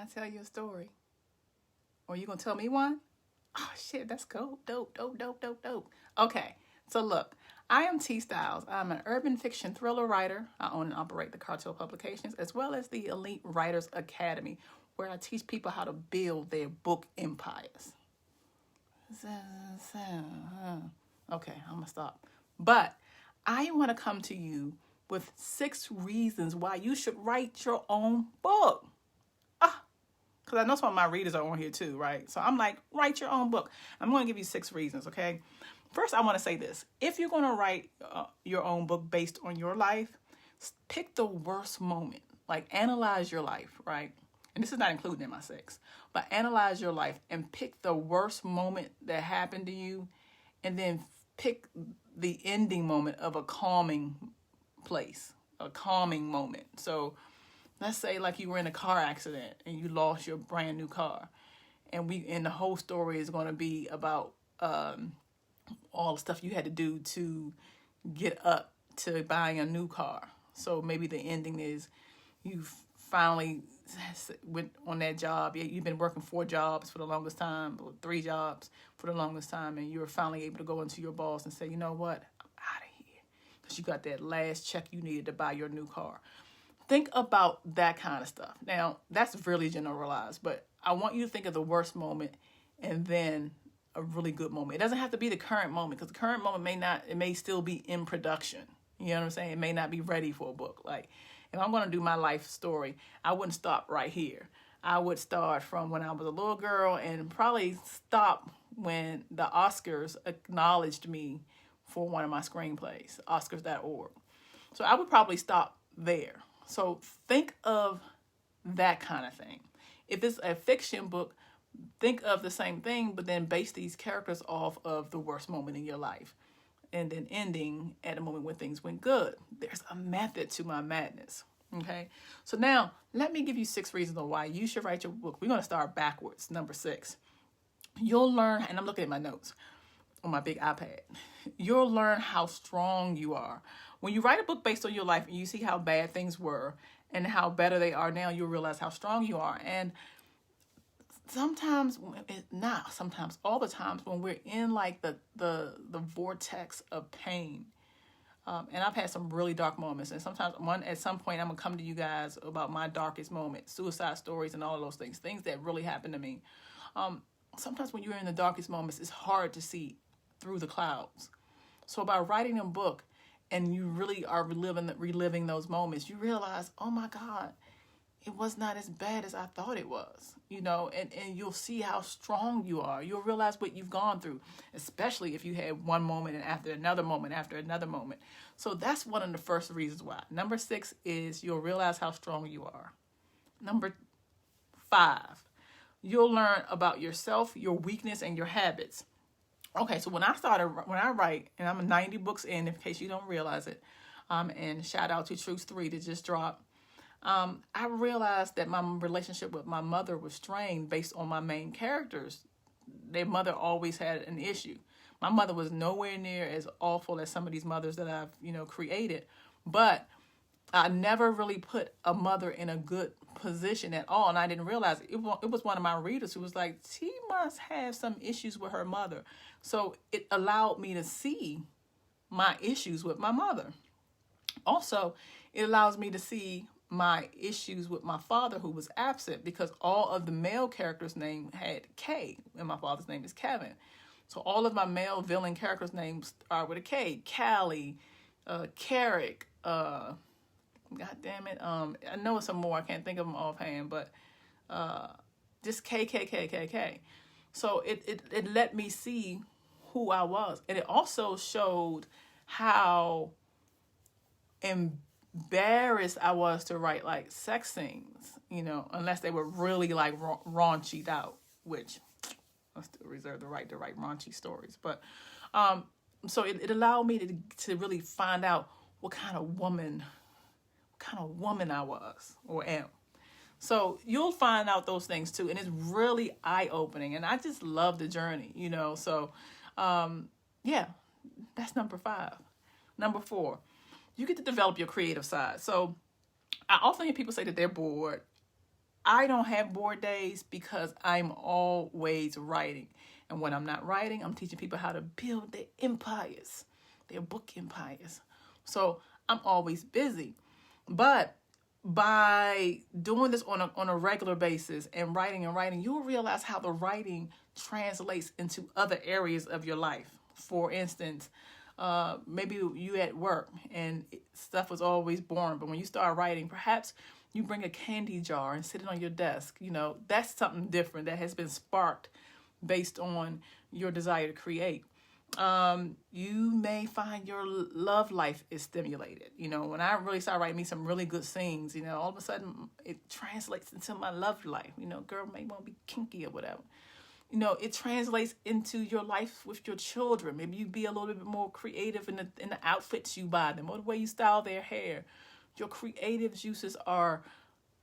I tell you a story? Or you gonna tell me one? Oh shit, that's cool. Dope. Okay, so look, I am T Styles. I'm an urban fiction thriller writer. I own and operate the Cartel Publications as well as the Elite Writers Academy, where I teach people how to build their book empires. Okay, I'm gonna stop. But I want to come to you with 6 reasons why you should write your own book. Because I know some of my readers are on here too, right? So I'm like, write your own book. I'm going to give you 6 reasons, okay? First, I want to say this. If you're going to write your own book based on your life, pick the worst moment. Like, analyze your life, right? And this is not included in my 6. But analyze your life and pick the worst moment that happened to you, and then pick the ending moment of a calming place, a calming moment. So let's say like you were in a car accident and you lost your brand new car, and the whole story is going to be about all the stuff you had to do to get up to buying a new car. So maybe the ending is you finally went on that job. You've been working 4 jobs for the longest time, or 3 jobs for the longest time, and you were finally able to go into your boss and say, you know what, I'm out of here, because you got that last check you needed to buy your new car. Think about that kind of stuff. Now, that's really generalized, but I want you to think of the worst moment and then a really good moment. It doesn't have to be the current moment, because the current moment may still be in production. You know what I'm saying? It may not be ready for a book. Like, if I'm going to do my life story, I wouldn't stop right here. I would start from when I was a little girl and probably stop when the Oscars acknowledged me for one of my screenplays, oscars.org. So I would probably stop there. So think of that kind of thing. If it's a fiction book, think of the same thing, but then base these characters off of the worst moment in your life, and then ending at a moment when things went good. There's a method to my madness. Okay, so now let me give you 6 reasons why you should write your book. We're going to start backwards. Number 6, you'll learn, and I'm looking at my notes on my big iPad. You'll learn how strong you are. When you write a book based on your life and you see how bad things were and how better they are now, you'll realize how strong you are. And sometimes, not sometimes, all the times when we're in like the vortex of pain, and I've had some really dark moments, and sometimes at some point I'm gonna come to you guys about my darkest moments, suicide stories and all of those things that really happened to me. Sometimes when you're in the darkest moments, it's hard to see through the clouds. So by writing a book and you really are reliving those moments, you realize, oh my God, it was not as bad as I thought it was, you know, and you'll see how strong you are. You'll realize what you've gone through, especially if you had one moment and after another moment, after another moment. So that's one of the first reasons why. Number 6 is you'll realize how strong you are. Number 5, you'll learn about yourself, your weakness, and your habits. Okay, so when I write, and I'm 90 books in case you don't realize it, and shout out to Truth 3 that just dropped, I realized that my relationship with my mother was strained based on my main characters. Their mother always had an issue. My mother was nowhere near as awful as some of these mothers that I've, created, but I never really put a mother in a good position at all. And I didn't realize it was one of my readers who was like, she must have some issues with her mother. So it allowed me to see my issues with my mother. Also, it allows me to see my issues with my father, who was absent, because all of the male characters' name had K, and my father's name is Kevin. So all of my male villain characters' names are with a K. Callie, Carrick, God damn it. I know some more. I can't think of them offhand, but just K. So it let me see who I was. And it also showed how embarrassed I was to write like sex scenes, unless they were really like raunchy'd out, which I still reserve the right to write raunchy stories. But so it allowed me to really find out what kind of woman I was or am. So you'll find out those things too, and it's really eye-opening, and I just love the journey, So yeah, that's number 5. Number 4, you get to develop your creative side. So I often hear people say that they're bored I don't have bored days because I'm always writing. And when I'm not writing, I'm teaching people how to build their empires, their book empires. So I'm always busy. But by doing this on a regular basis and writing, you'll realize how the writing translates into other areas of your life. For instance, maybe you at work and stuff was always boring, but when you start writing, perhaps you bring a candy jar and sit it on your desk. That's something different that has been sparked based on your desire to create. You may find your love life is stimulated. When I really start writing me some really good scenes, all of a sudden it translates into my love life. Girl may want to be kinky or whatever. It translates into your life with your children. Maybe you be a little bit more creative in the outfits you buy them or the way you style their hair. Your creative juices are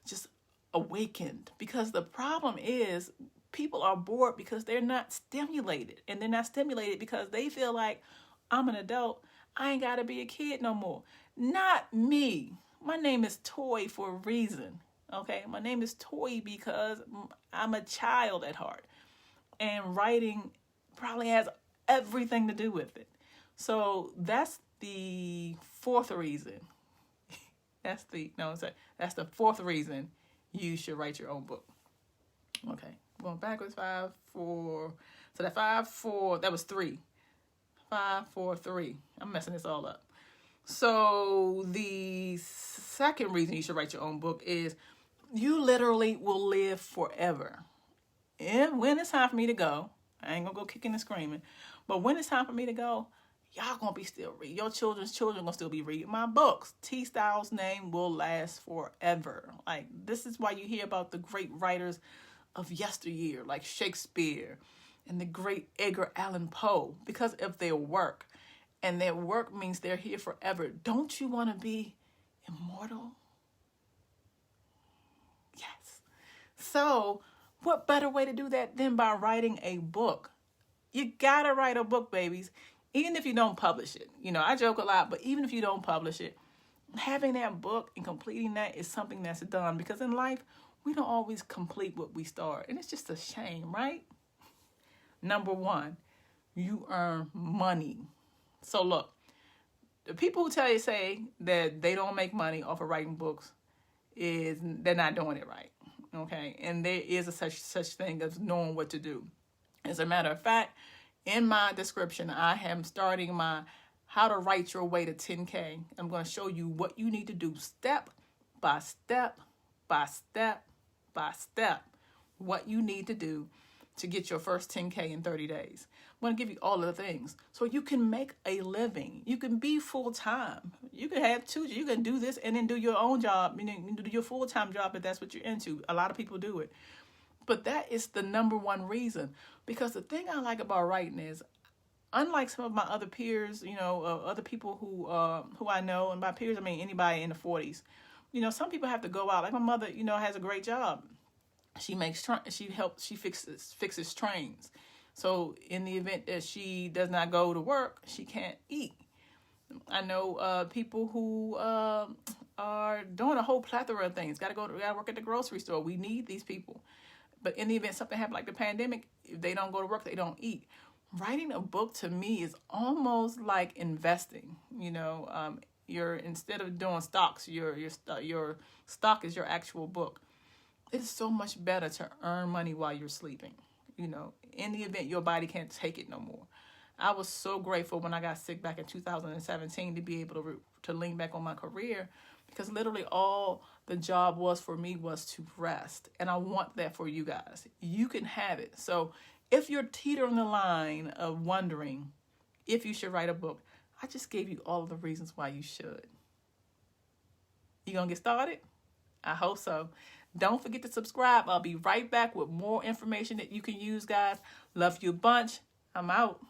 just awakened, because the problem is people are bored because they're not stimulated, and they're not stimulated because they feel like, I'm an adult, I ain't gotta be a kid no more. Not me. My name is Toy for a reason. Okay, my name is Toy because I'm a child at heart, and writing probably has everything to do with it. So that's the fourth reason. That's the fourth reason you should write your own book. Okay, going backwards, 5, 4. So that 5, 4, that was 3. 5, 4, 3. I'm messing this all up. So the second reason you should write your own book is you literally will live forever. And when it's time for me to go, I ain't gonna go kicking and screaming, but when it's time for me to go, y'all gonna be still reading. Your children's children gonna still be reading my books. T. Styles' name will last forever. Like, this is why you hear about the great writers of yesteryear, like Shakespeare and the great Edgar Allan Poe, because of their work. And their work means they're here forever. Don't you want to be immortal? Yes. So what better way to do that than by writing a book? You gotta write a book, babies. Even if you don't publish it. I joke a lot, but even if you don't publish it, having that book and completing that is something that's done. Because in life, we don't always complete what we start. And it's just a shame, right? Number 1, you earn money. So look, the people who say that they don't make money off of writing books, they're not doing it right. Okay? And there is a such thing as knowing what to do. As a matter of fact, in my description, I am starting my How to Write Your Way to 10K. I'm going to show you what you need to do step by step by step by step. What you need to do to get your first 10K in 30 days. I'm going to give you all of the things so you can make a living. You can be full-time. You can have 2. You can do this and then do your own job. You can do your full-time job if that's what you're into. A lot of people do it. But that is the number 1 reason. Because the thing I like about writing is, unlike some of my other peers, other people who I know, and by peers I mean anybody in the 40s. Some people have to go out. Like my mother, has a great job. She fixes trains. So in the event that she does not go to work, she can't eat. I know people who are doing a whole plethora of things. Gotta work at the grocery store. We need these people. But in the event something happened like the pandemic, if they don't go to work, they don't eat. Writing a book to me is almost like investing. You're, instead of doing stocks, your stock is your actual book. It is so much better to earn money while you're sleeping. In the event your body can't take it no more. I was so grateful when I got sick back in 2017 to be able to lean back on my career, because literally all the job was for me was to rest. And I want that for you guys. You can have it. So if you're teetering the line of wondering if you should write a book, I just gave you all of the reasons why you should. You gonna get started? I hope so. Don't forget to subscribe. I'll be right back with more information that you can use, guys. Love you a bunch. I'm out.